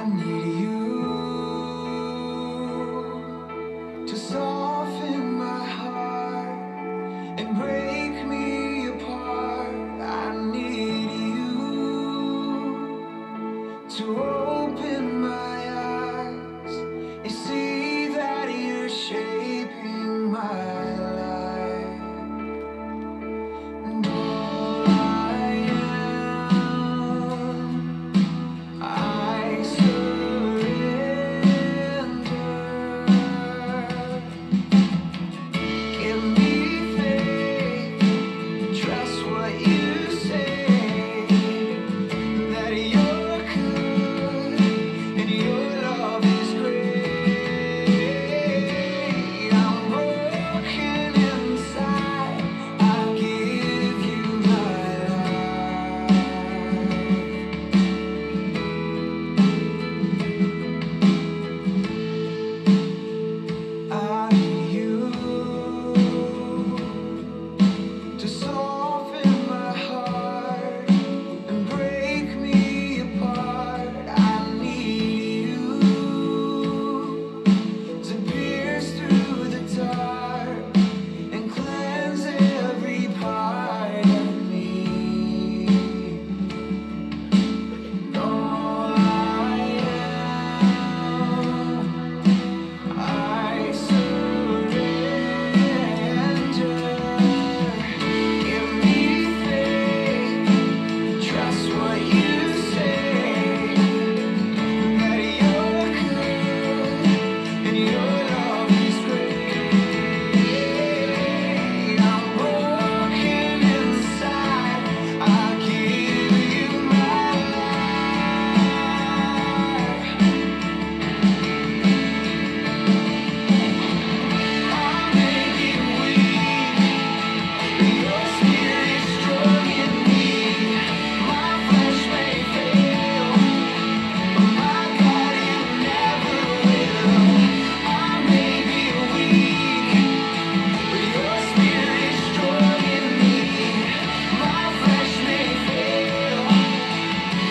need you to soften my heart and break me apart. I need you to open my eyes and see that you're shaping my life. And all I am, I surrender. Give me faith, trust what you say, that you're good and your love is great. I'm broken inside, I give you my life. I need you to soften my heart and break me apart. I need you to pierce through the dark and cleanse every part of me. All I am, I surrender. Give me faith, trust what you say, that you're good and your love is great. I'm broken inside, I give you my life. I may be weak, but your spirit is strong in me. My flesh may fail, but my God, you never will. I may be weak, but your spirit is strong in me. My flesh may fail,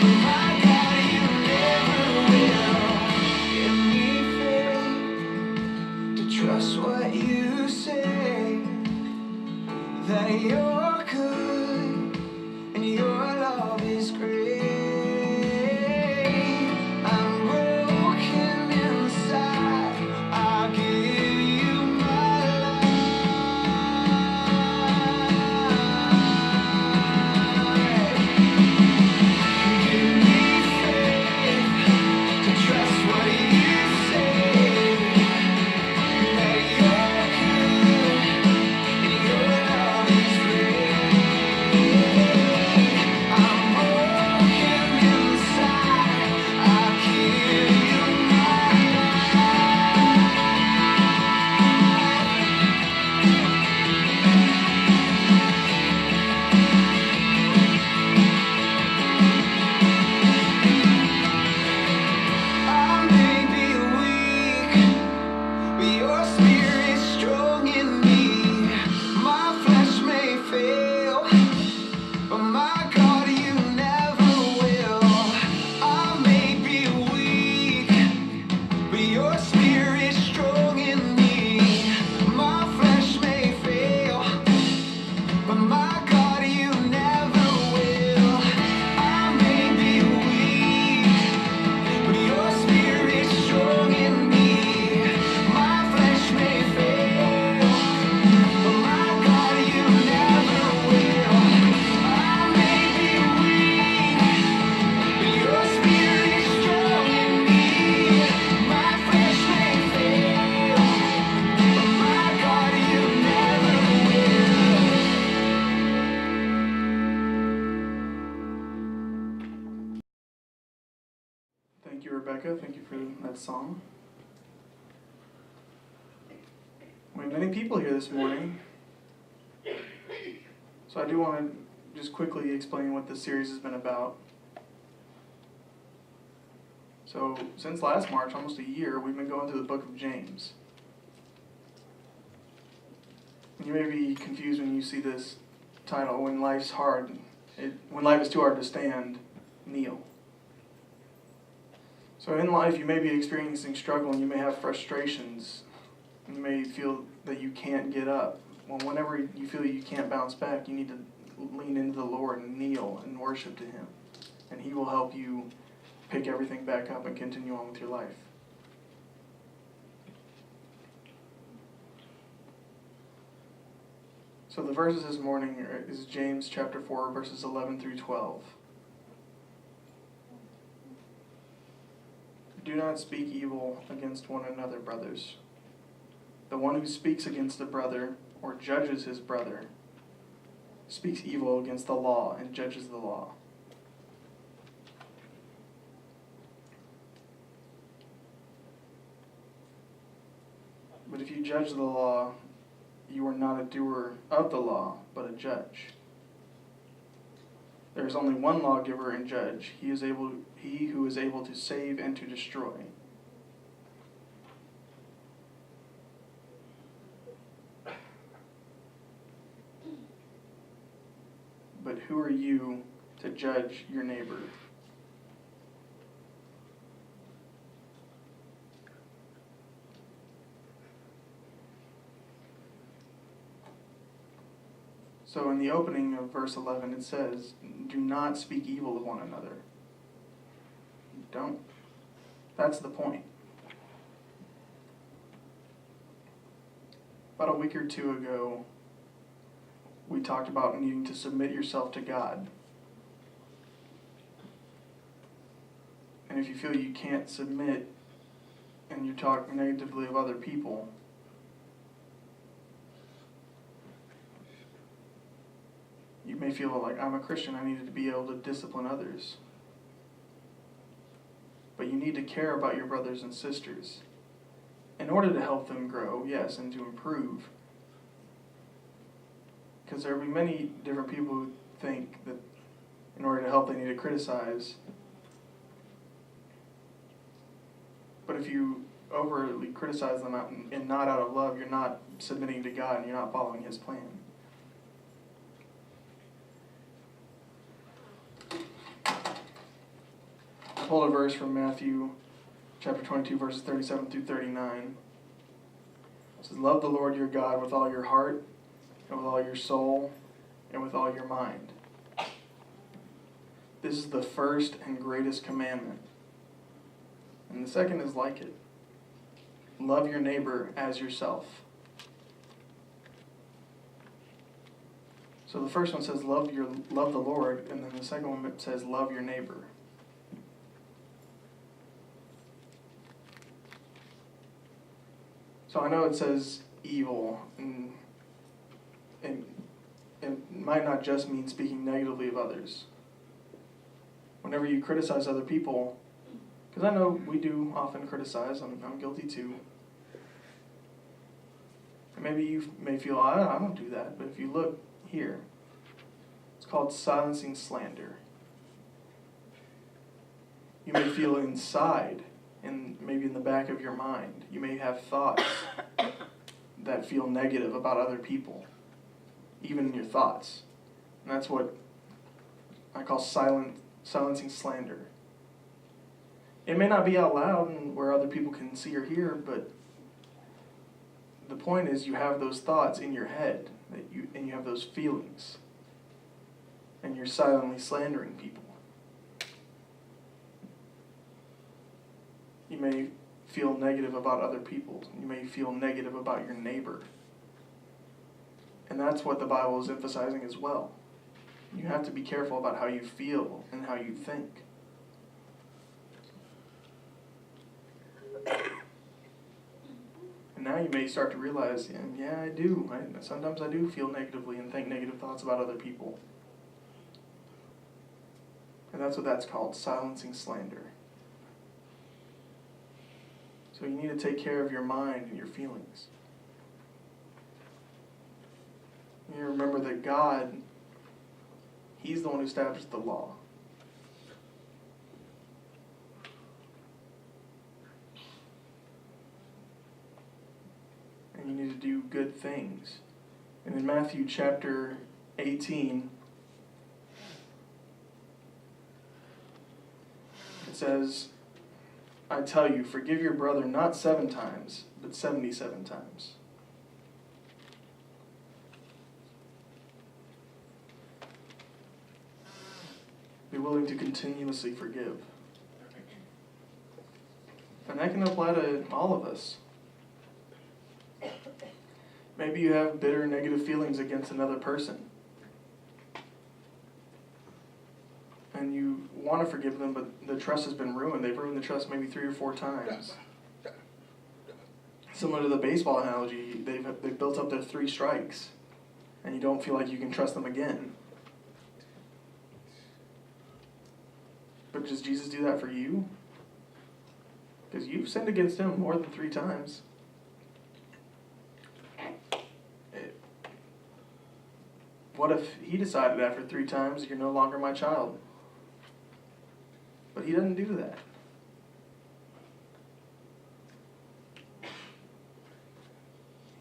but my God, you never will. Give me faith to trust what you say, that you're good and your love is great. I'm broken inside, I give you my life. Give me faith to trust what you say, that you're good and your love is great. I'm broken inside, I give you my I may be weak, but your spirit's strong in me. My flesh may fail, but my God, you never will. I may be weak, but your spirit's strong in me. My flesh may fail, but my God, you never will. I may be weak, but your spirit's strong in me. My flesh may fail, but my God, you never will. I may be weak, but your spirit's strong in me. My flesh may fail, but my God, you never will. Thank you, Rebecca. Thank you for that song. We have many people here this morning. So I do want to just quickly explain what this series has been about. So since last March, almost a year, we've been going through the book of James. And you may be confused when you see this title, When Life's Hard. When life is too hard to stand, kneel. So in life, you may be experiencing struggle and you may have frustrations. You may feel that you can't get up. Well, whenever you feel you can't bounce back, you need to lean into the Lord and kneel and worship to Him. And He will help you pick everything back up and continue on with your life. So the verses this morning is James chapter 4, verses 11 through 12. Do not speak evil against one another, brothers. The one who speaks against a brother or judges his brother speaks evil against the law and judges the law. But if you judge the law, you are not a doer of the law, but a judge. There is only one lawgiver and judge. He who is able to save and to destroy. But who are you to judge your neighbor? So in the opening of verse 11 it says, do not speak evil of one another. Don't. That's the point. About a week or two ago, we talked about needing to submit yourself to God. And if you feel you can't submit and you talk negatively of other people, you may feel like, I'm a Christian, I needed to be able to discipline others. But you need to care about your brothers and sisters in order to help them grow, yes, and to improve. Because there will be many different people who think that in order to help they need to criticize. But if you overly criticize them and not out of love, you're not submitting to God and you're not following His plan. I pulled a verse from Matthew chapter 22, verses 37 through 39. It says, love the Lord your God with all your heart, and with all your soul, and with all your mind. This is the first and greatest commandment. And the second is like it. Love your neighbor as yourself. So the first one says love the Lord, and then the second one says love your neighbor. So I know it says evil, and it might not just mean speaking negatively of others. Whenever you criticize other people, because I know we do often criticize, I'm guilty too. And maybe you may feel, I don't do that, but if you look here, it's called silencing slander. You may feel inside, and maybe in the back of your mind, you may have thoughts that feel negative about other people, even in your thoughts. And that's what I call silencing slander. It may not be out loud and where other people can see or hear, but the point is you have those thoughts in your head and you have those feelings, and you're silently slandering people. You may feel negative about other people. You may feel negative about your neighbor. And that's what the Bible is emphasizing as well. You have to be careful about how you feel and how you think. And now you may start to realize, yeah, I do. Sometimes I do feel negatively and think negative thoughts about other people. And that's what that's called, silencing slander. So you need to take care of your mind and your feelings. You need to remember that God, He's the one who established the law. And you need to do good things. And in Matthew chapter 18, it says, I tell you, forgive your brother not 7 times, but 77 times. Be willing to continuously forgive. And that can apply to all of us. Maybe you have bitter, negative feelings against another person. And you want to forgive them, but the trust has been ruined. They've ruined the trust maybe 3 or 4 times. Similar to the baseball analogy, they've built up their 3 strikes, and you don't feel like you can trust them again. But does Jesus do that for you? Because you've sinned against him more than 3 times. What if he decided after 3 times, you're no longer my child? But he doesn't do that.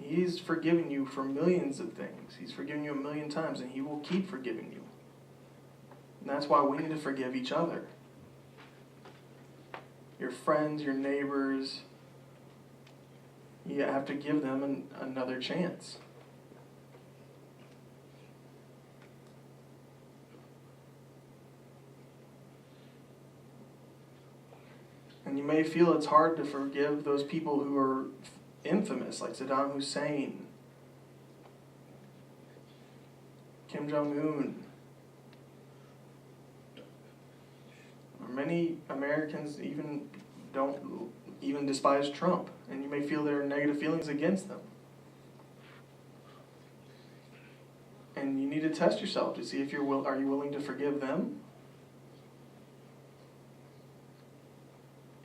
He's forgiven you for millions of things. He's forgiven you 1,000,000 times, and he will keep forgiving you. And that's why we need to forgive each other. Your friends, your neighbors, you have to give them another chance. And you may feel it's hard to forgive those people who are infamous, like Saddam Hussein, Kim Jong-un. Many Americans don't despise Trump, and you may feel there are negative feelings against them. And you need to test yourself to see if are you willing to forgive them?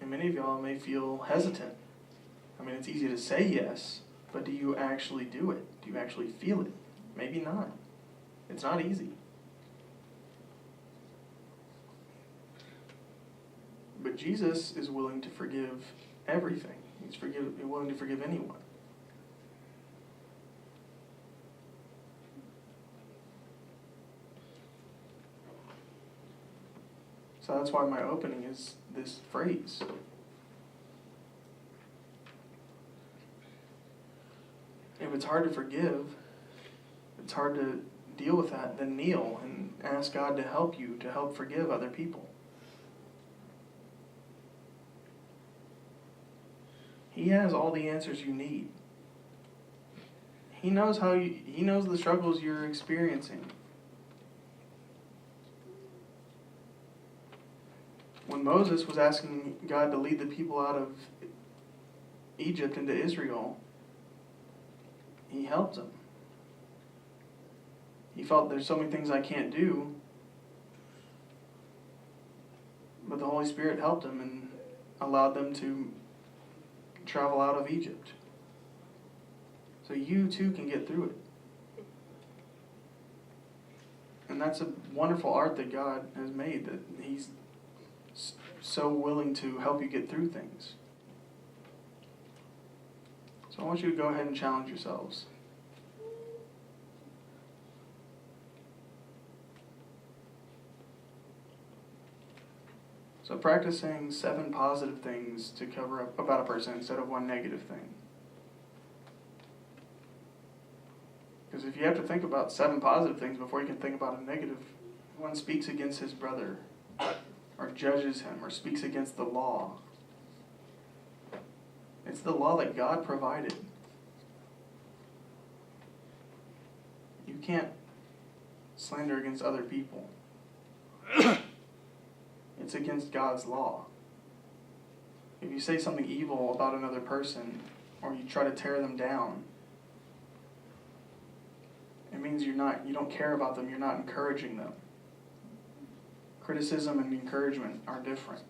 And many of y'all may feel hesitant. I mean, it's easy to say yes, but do you actually do it? Do you actually feel it? Maybe not. It's not easy. But Jesus is willing to forgive everything. He's willing to forgive anyone. So that's why my opening is this phrase. If it's hard to forgive, it's hard to deal with that, then kneel and ask God to help you, to help forgive other people. He has all the answers you need. He knows he knows the struggles you're experiencing. When Moses was asking God to lead the people out of Egypt into Israel, he helped him. He felt there's so many things I can't do, but the Holy Spirit helped him and allowed them to travel out of Egypt. So you too can get through it. And that's a wonderful art that God has made, that he's so willing to help you get through things. So I want you to go ahead and challenge yourselves. So practice saying 7 positive things to cover up about a person instead of 1 negative thing. Because if you have to think about 7 positive things before you can think about a negative, one speaks against his brother, or judges him, or speaks against the law. It's the law that God provided. You can't slander against other people. It's against God's law. If you say something evil about another person, or you try to tear them down, it means you don't care about them, you're not encouraging them. Criticism and encouragement are different.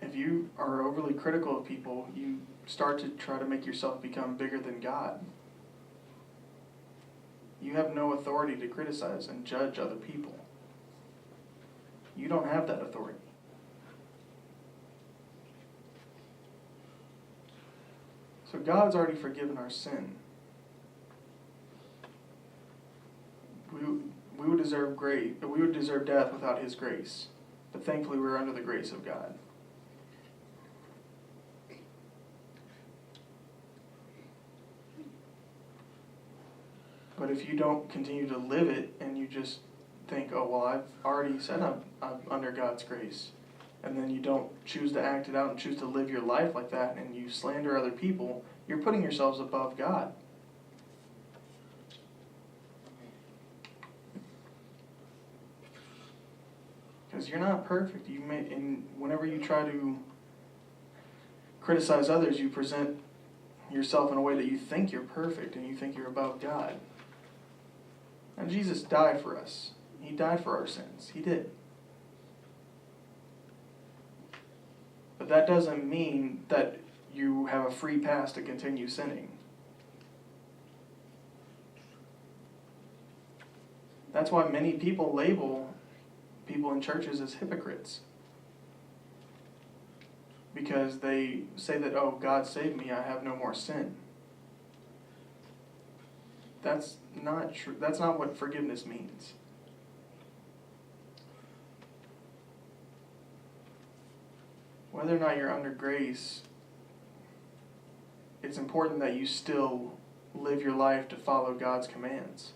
If you are overly critical of people, you start to try to make yourself become bigger than God. You have no authority to criticize and judge other people. You don't have that authority. So God's already forgiven our sin. we would deserve death without his grace. But thankfully we're under the grace of God. But if you don't continue to live it and you just think, oh, well, I've already said I'm under God's grace, and then you don't choose to act it out and choose to live your life like that, and you slander other people, you're putting yourselves above God. Because you're not perfect. And whenever you try to criticize others, you present yourself in a way that you think you're perfect and you think you're above God. And Jesus died for us. He died for our sins. He did. But that doesn't mean that you have a free pass to continue sinning. That's why many people label people in churches as hypocrites. Because they say that, oh, God saved me, I have no more sin. That's not true. That's not what forgiveness means. Whether or not you're under grace, it's important that you still live your life to follow God's commands.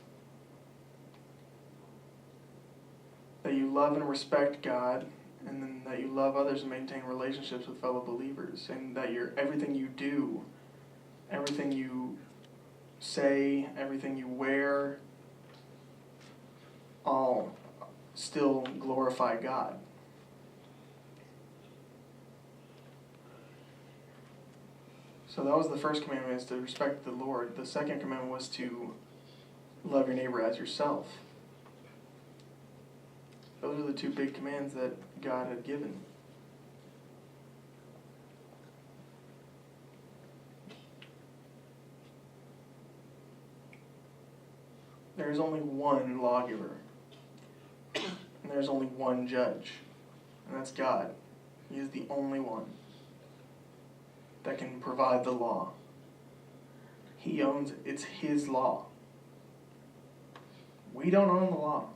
That you love and respect God, and then that you love others and maintain relationships with fellow believers, and that everything you do, everything you say, everything you wear, all still glorify God. So that was the first commandment, is to respect the Lord. The second commandment was to love your neighbor as yourself. Those are the two big commands that God had given. There is only one lawgiver, and there's only one judge, and that's God. He is the only one that can provide the law. He owns it. It's his law. We don't own the law.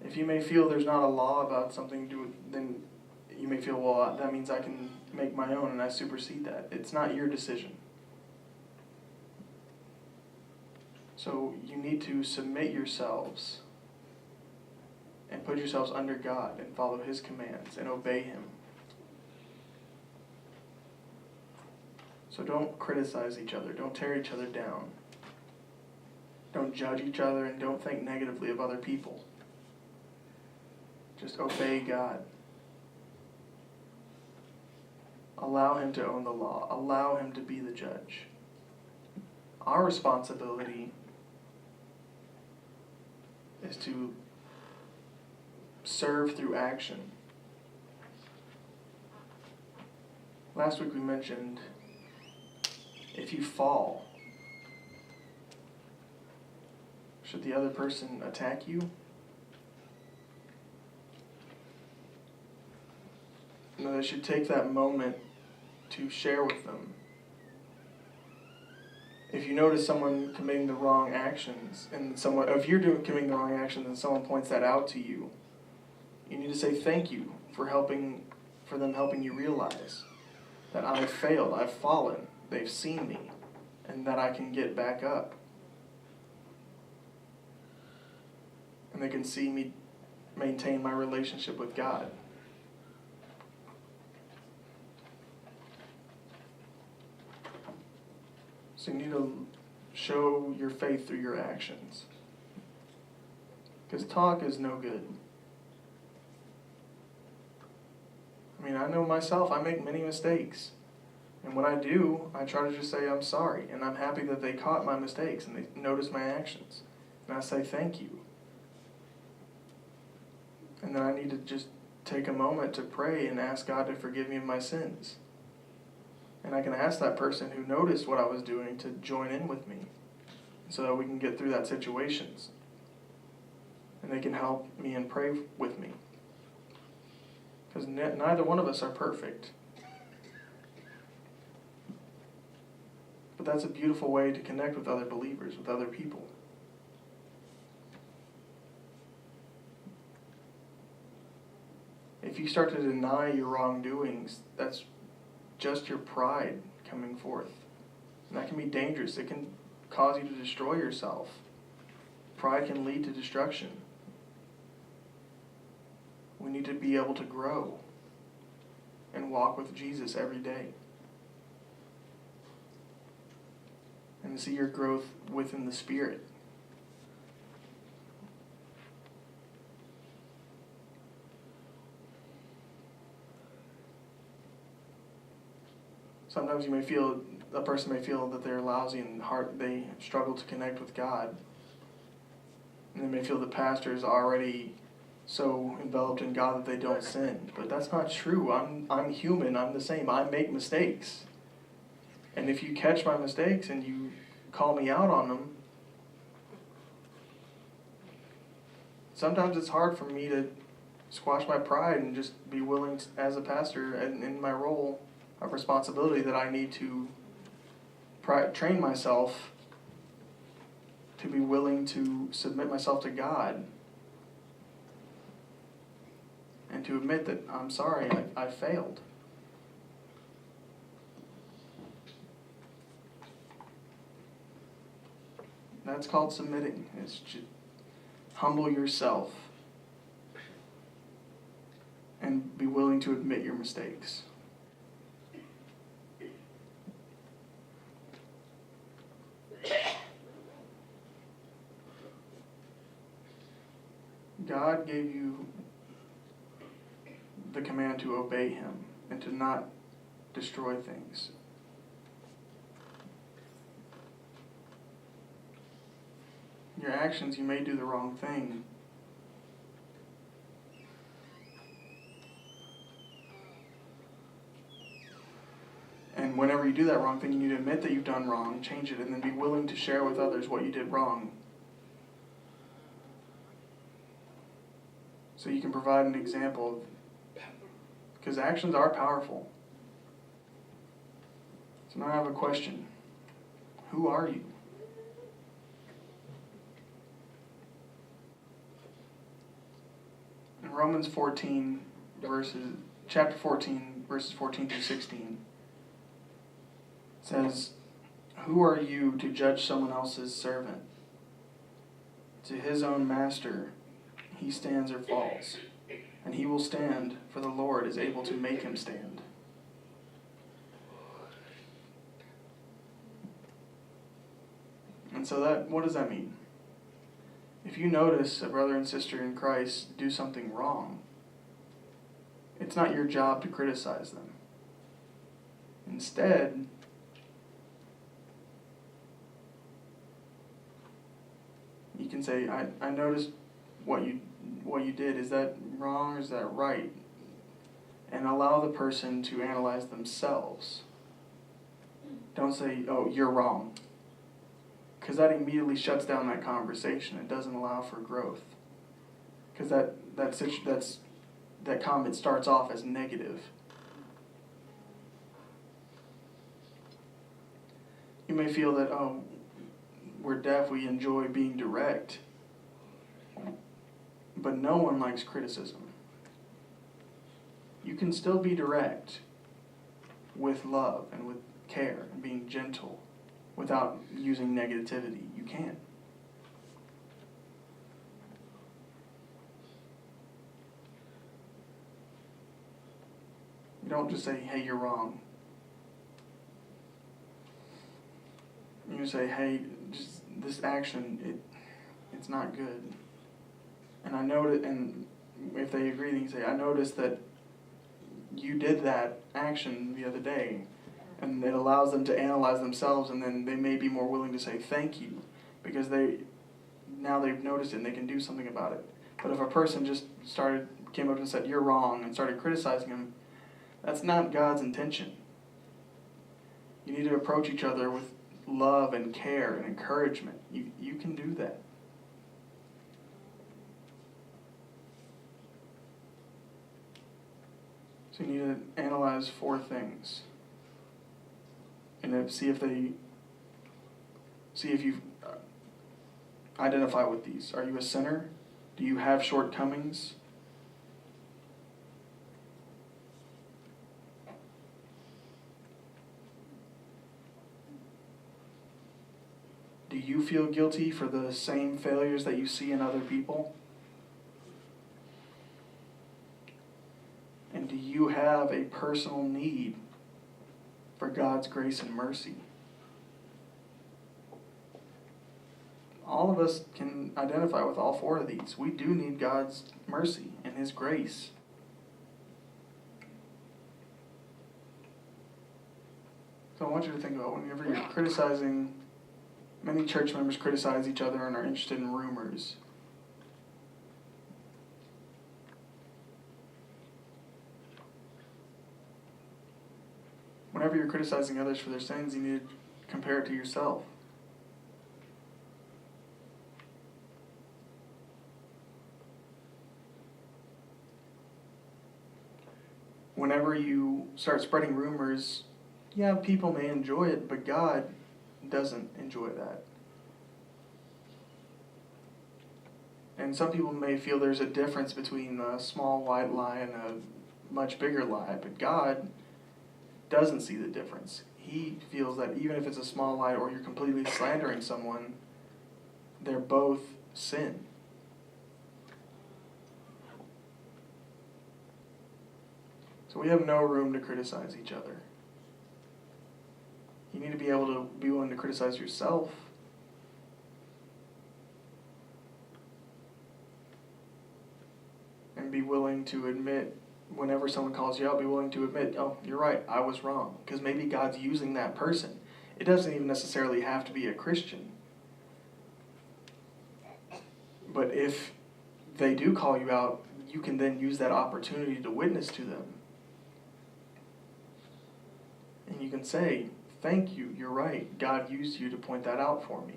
If you may feel there's not a law about something to do, then you may feel, well, that means I can make my own and I supersede that. It's not your decision. So you need to submit yourselves and put yourselves under God and follow his commands and obey him. So don't criticize each other. Don't tear each other down. Don't judge each other, and don't think negatively of other people. Just obey God. Allow him to own the law. Allow him to be the judge. Our responsibility is to serve through action. Last week we mentioned, if you fall, should the other person attack you? No, they should take that moment to share with them. If you notice someone committing the wrong actions, and if you're committing the wrong actions and someone points that out to you, you need to say thank you for them helping you realize that I've failed, I've fallen, they've seen me, and that I can get back up. And they can see me maintain my relationship with God. So you need to show your faith through your actions. Because talk is no good. I mean, I know myself, I make many mistakes. And when I do, I try to just say I'm sorry. And I'm happy that they caught my mistakes and they noticed my actions. And I say thank you. And then I need to just take a moment to pray and ask God to forgive me of my sins. And I can ask that person who noticed what I was doing to join in with me so that we can get through that situations. And they can help me and pray with me. Because neither one of us are perfect. But that's a beautiful way to connect with other believers, with other people. If you start to deny your wrongdoings, that's just your pride coming forth. And that can be dangerous. It can cause you to destroy yourself. Pride can lead to destruction. We need to be able to grow and walk with Jesus every day. And to see your growth within the Spirit. Sometimes a person may feel that they're lousy in heart, they struggle to connect with God. And they may feel the pastor is already so enveloped in God that they don't sin. But that's not true. I'm human, I'm the same. I make mistakes. And if you catch my mistakes and you call me out on them, sometimes it's hard for me to squash my pride and just be willing to, as a pastor and in my role of responsibility, that I need to train myself to be willing to submit myself to God and to admit that I'm sorry, I failed. That's called submitting. It's just humble yourself and be willing to admit your mistakes. God gave you the command to obey Him and to not destroy things. Your actions, you may do the wrong thing. And whenever you do that wrong thing, you need to admit that you've done wrong, change it, and then be willing to share with others what you did wrong. So you can provide an example of, because actions are powerful. So now I have a question. Who are you? In Romans 14, chapter 14, verses 14 through 16, it says, "Who are you to judge someone else's servant? To his own master he stands or falls, and he will stand, for the Lord is able to make him stand." And so what does that mean? If you notice a brother and sister in Christ do something wrong, it's not your job to criticize them. Instead, you can say, I noticed what you did. Is that wrong or is that right? And allow the person to analyze themselves. Don't say, "Oh, you're wrong." Because that immediately shuts down that conversation. It doesn't allow for growth. Because that comment starts off as negative. You may feel that, oh, we're deaf, we enjoy being direct. But no one likes criticism. You can still be direct with love and with care and being gentle without using negativity. You can. You don't just say, "Hey, you're wrong." You say, "Hey, just this action, it's not good." And I noticed, and if they agree, then you say, "I noticed that you did that action the other day." And it allows them to analyze themselves, and then they may be more willing to say thank you, because they've noticed it and they can do something about it. But if a person just came up and said, "You're wrong," and started criticizing them, that's not God's intention. You need to approach each other with love and care and encouragement. You can do that. So you need to analyze 4 things. And see if they See if you identify with these. Are you a sinner? Do you have shortcomings? Do you feel guilty for the same failures that you see in other people? And do you have a personal need for God's grace and mercy? All of us can identify with all four of these. We do need God's mercy and His grace. So I want you to think about whenever you're criticizing, many church members criticize each other and are interested in rumors. Whenever you're criticizing others for their sins, you need to compare it to yourself. Whenever you start spreading rumors, yeah, people may enjoy it, but God doesn't enjoy that. And some people may feel there's a difference between a small white lie and a much bigger lie, but God doesn't see the difference. He feels that even if it's a small lie or you're completely slandering someone, they're both sin. So we have no room to criticize each other. You need to be able to be willing to criticize yourself. And be willing to admit, whenever someone calls you out, be willing to admit, oh, you're right, I was wrong. Because maybe God's using that person. It doesn't even necessarily have to be a Christian. But if they do call you out, you can then use that opportunity to witness to them. And you can say, thank you, you're right. God used you to point that out for me.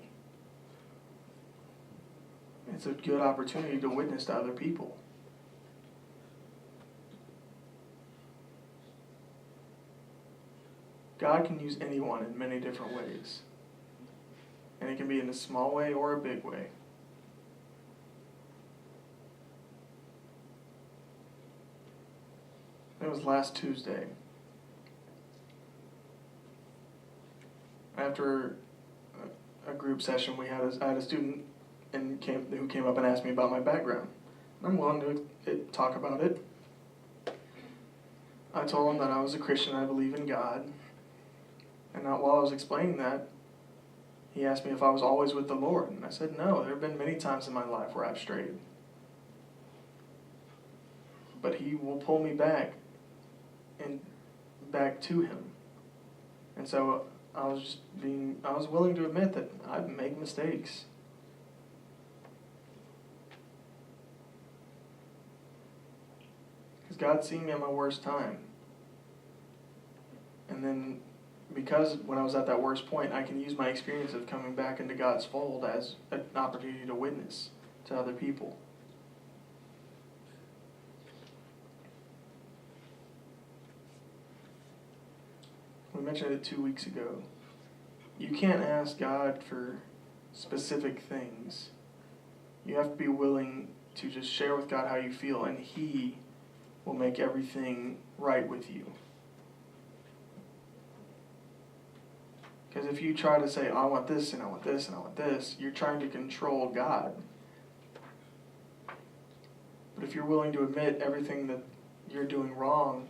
It's a good opportunity to witness to other people. God can use anyone in many different ways. And it can be in a small way or a big way. It was last Tuesday. After a group session, I had a student who came up and asked me about my background. I'm willing to talk about it. I told him that I was a Christian, I believe in God. And while I was explaining that, he asked me if I was always with the Lord. And I said, no, there have been many times in my life where I've strayed. But He will pull me back to Him. And so I was willing to admit that I make mistakes. Because God's seen me at my worst time. And then, because when I was at that worst point, I can use my experience of coming back into God's fold as an opportunity to witness to other people. We mentioned it 2 weeks ago. You can't ask God for specific things. You have to be willing to just share with God how you feel, and He will make everything right with you. Because if you try to say, oh, I want this, and I want this, and I want this, you're trying to control God. But if you're willing to admit everything that you're doing wrong,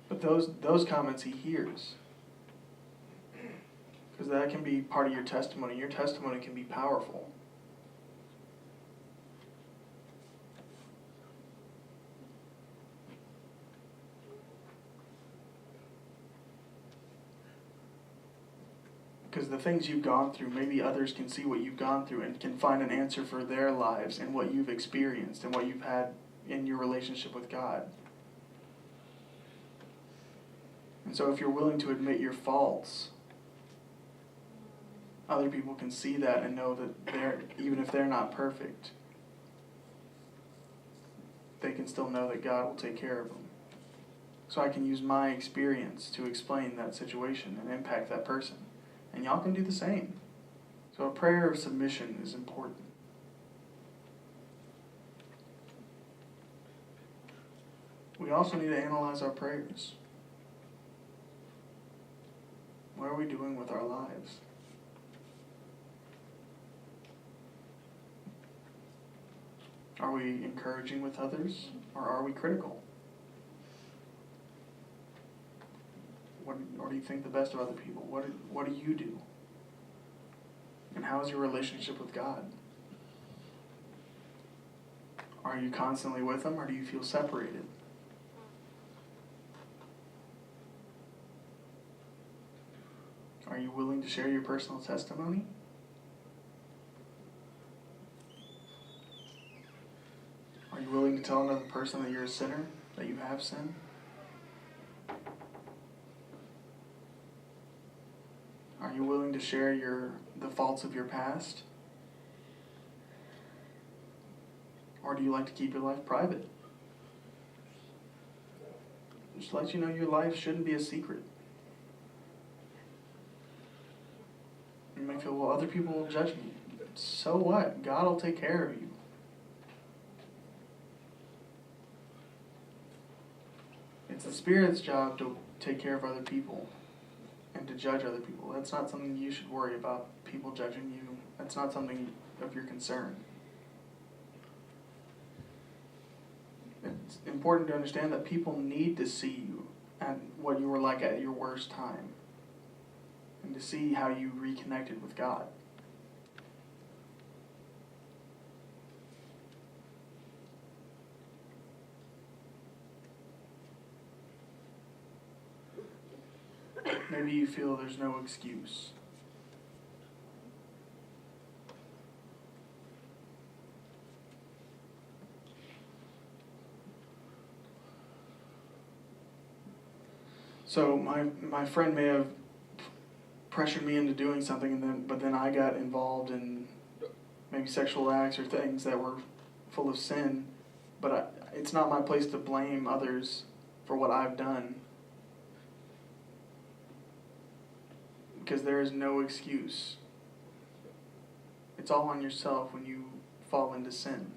but those comments He hears. Because that can be part of your testimony. Your testimony can be powerful. Because the things you've gone through, maybe others can see what you've gone through and can find an answer for their lives and what you've experienced and what you've had in your relationship with God. And so if you're willing to admit your faults, other people can see that and know that even if they're not perfect, they can still know that God will take care of them. so I can use my experience to explain that situation and impact that person. And y'all can do the same. So a prayer of submission is important. We also need to analyze our prayers. What are we doing with our lives? Are we encouraging with others, or are we critical? Or do you think the best of other people? What do you do? And how is your relationship with God? Are you constantly with Him, or do you feel separated? Are you willing to share your personal testimony? Are you willing to tell another person that you're a sinner, that you have sinned? Are you willing to share the faults of your past? Or do you like to keep your life private? Just to let you know, your life shouldn't be a secret. You may feel, well, other people will judge me. So what? God will take care of you. It's the Spirit's job to take care of other people and to judge other people. That's not something you should worry about, people judging you. That's not something of your concern. It's important to understand that people need to see you at what you were like at your worst time and to see how you reconnected with God. Maybe you feel there's no excuse. So my friend may have pressured me into doing something, but then I got involved in maybe sexual acts or things that were full of sin. But it's not my place to blame others for what I've done, because there is no excuse. It's all on yourself when you fall into sin.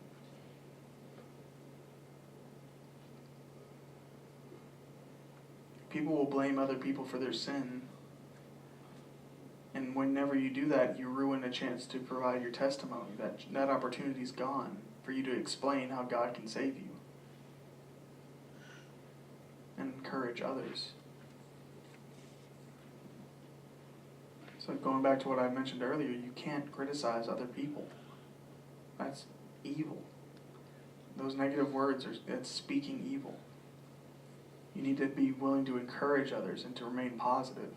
People will blame other people for their sin. And whenever you do that, you ruin a chance to provide your testimony. That opportunity's gone for you to explain how God can save you and encourage others. So going back to what I mentioned earlier, you can't criticize other people. That's evil. Those negative words it's speaking evil. You need to be willing to encourage others and to remain positive.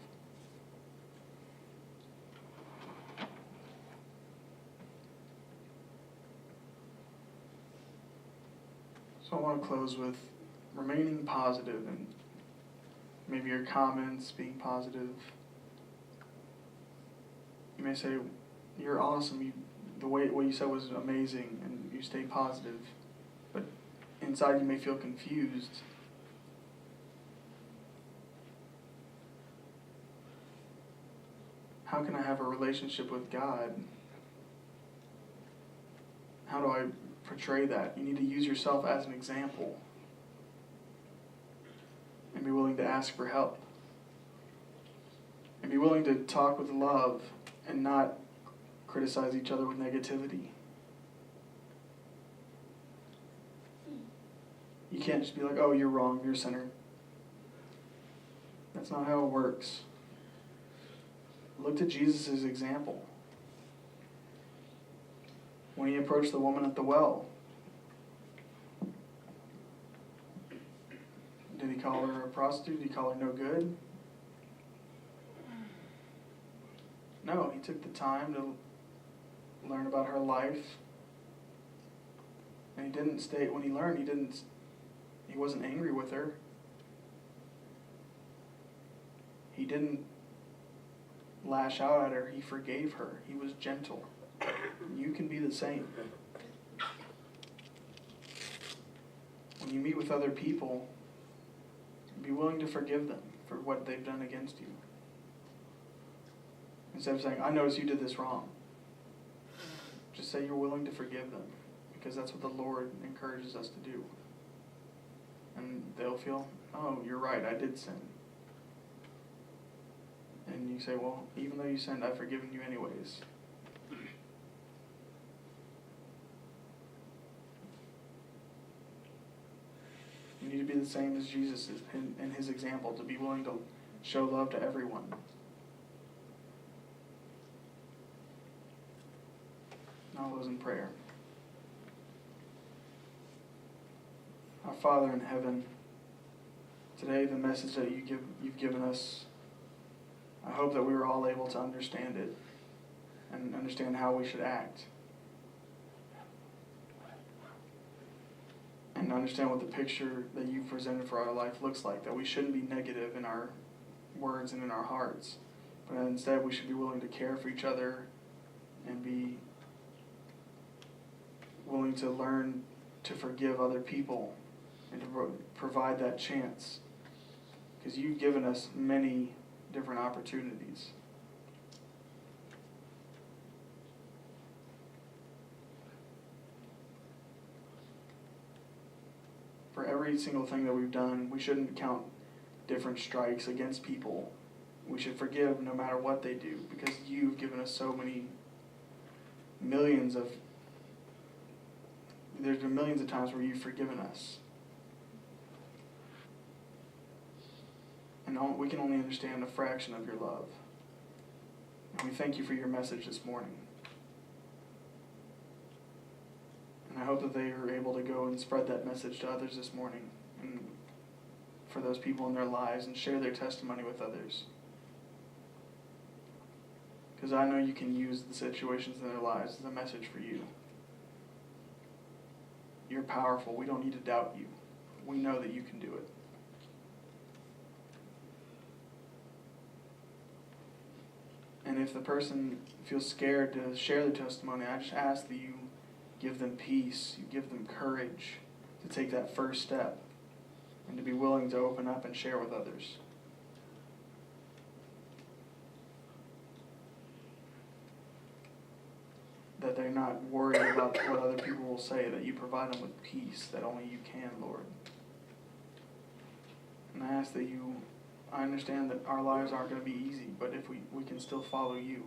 So I want to close with remaining positive and maybe your comments being positive. You may say, you're awesome, what you said was amazing, and you stay positive. But inside you may feel confused. How can I have a relationship with God? How do I portray that? You need to use yourself as an example and be willing to ask for help. And be willing to talk with love and not criticize each other with negativity. You can't just be like, oh, you're wrong, you're a sinner. That's not how it works. Look to Jesus' example. When he approached the woman at the well, did he call her a prostitute? Did he call her no good? No, he took the time to learn about her life. And he didn't stay, when he learned, he wasn't angry with her. He didn't lash out at her. He forgave her. He was gentle. You can be the same. When you meet with other people, be willing to forgive them for what they've done against you. Instead of saying, I notice you did this wrong. Just say you're willing to forgive them, because that's what the Lord encourages us to do. And they'll feel, oh, you're right, I did sin. And you say, well, even though you sinned, I've forgiven you anyways. You need to be the same as Jesus is in his example, to be willing to show love to everyone. I'll close in prayer. Our Father in heaven, today the message that you've given us, I hope that we were all able to understand it and understand how we should act. And understand what the picture that you presented for our life looks like, that we shouldn't be negative in our words and in our hearts, but instead we should be willing to care for each other and be willing to learn to forgive other people and to provide that chance, because you've given us many different opportunities. For every single thing that we've done, we shouldn't count different strikes against people. We should forgive no matter what they do, because you've given us so many there's been millions of times where you've forgiven us. And we can only understand a fraction of your love. And we thank you for your message this morning. And I hope that they are able to go and spread that message to others this morning, and for those people in their lives, and share their testimony with others. Because I know you can use the situations in their lives as a message for you. You're powerful. We don't need to doubt you. We know that you can do it. And if the person feels scared to share their testimony, I just ask that you give them peace, you give them courage to take that first step and to be willing to open up and share with others. That they're not worried about what other people will say, that you provide them with peace that only you can, Lord. And I ask that I understand that our lives aren't going to be easy, but if we can still follow you.